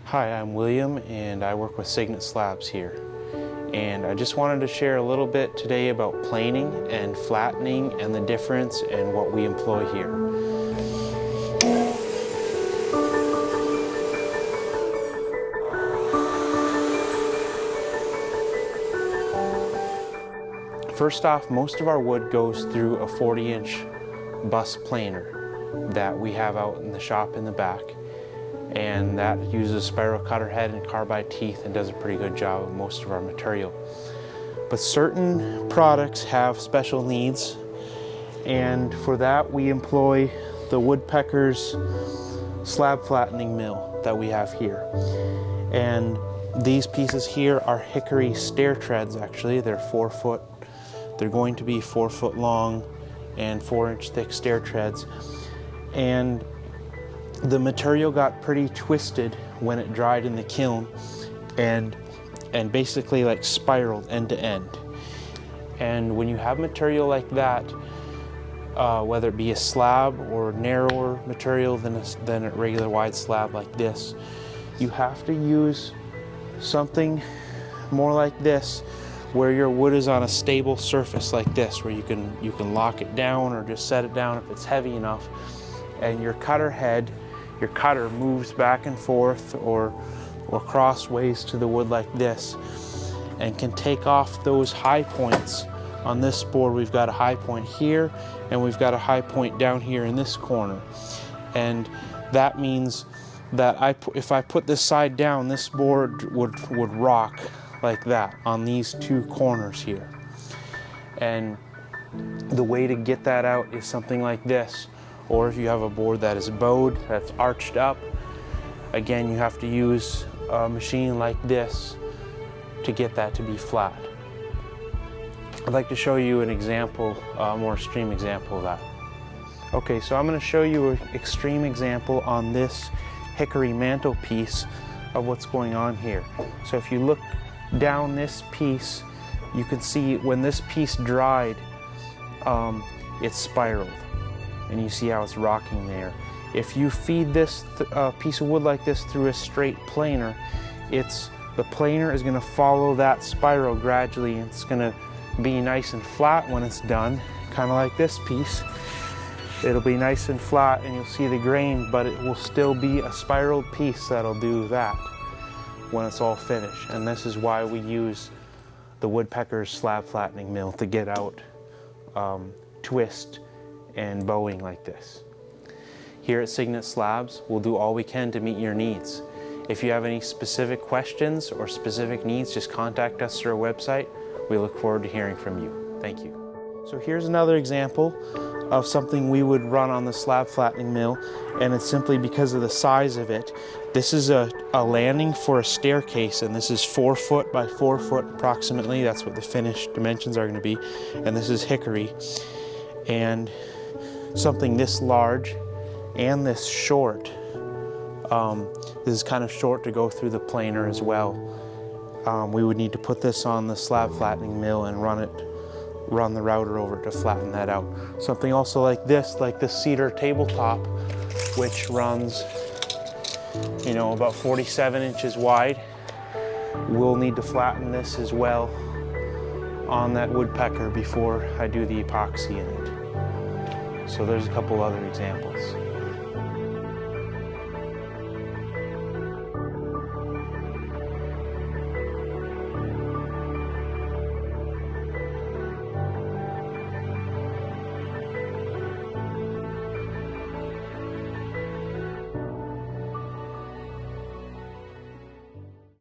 Hi, I'm William and I work with Signet Slabs here. And I just wanted to share a little bit today about planing and flattening and the difference and what we employ here. First off, most of our wood goes through a 40-inch bus planer that we have out in the shop in the back. And that uses spiral cutter head and carbide teeth and does a pretty good job of most of our material. But certain products have special needs, and for that we employ the Woodpeckers Slab flattening mill that we have here. And these pieces here are Hickory stair treads. Actually, they're 4 foot. They're going to be 4 foot long and 4-inch thick stair treads. And the material got pretty twisted when it dried in the kiln and basically like spiraled end to end. And when you have material like that, whether it be a slab or narrower material than a regular wide slab like this, you have to use something more like this where your wood is on a stable surface like this, where you can lock it down or just set it down if it's heavy enough, and your cutter moves back and forth or crossways to the wood like this and can take off those high points. On this board we've got a high point here and we've got a high point down here in this corner, and that means that if I put this side down, this board would rock like that on these two corners here. And the way to get that out is something like this. Or if you have a board that is bowed, that's arched up, again, you have to use a machine like this to get that to be flat. I'd like to show you an example, a more extreme example of that. Okay, so I'm going to show you an extreme example on this Hickory mantle piece of what's going on here. So if you look down this piece, you can see when this piece dried, it spiraled. And you see how it's rocking there. If you feed this piece of wood like this through a straight planer, the planer is going to follow that spiral gradually, and it's going to be nice and flat when it's done, kind of like this piece. It'll be nice and flat and you'll see the grain, but it will still be a spiraled piece that'll do that when it's all finished. And this is why we use the Woodpeckers Slab flattening mill to get out twist and bowing like this. Here at Signet Slabs, we'll do all we can to meet your needs. If you have any specific questions or specific needs, just contact us through our website. We look forward to hearing from you. Thank you. So here's another example of something we would run on the slab flattening mill, and it's simply because of the size of it. This is a landing for a staircase, and this is 4 foot by 4 foot approximately. That's what the finished dimensions are going to be. And this is Hickory. And something this large and this short, this is kind of short to go through the planer as well. We would need to put this on the slab flattening mill and run the router over to flatten that out. Something also like this cedar tabletop, which runs, about 47 inches wide. We'll need to flatten this as well on that woodpecker before I do the epoxy in it. So there's a couple other examples.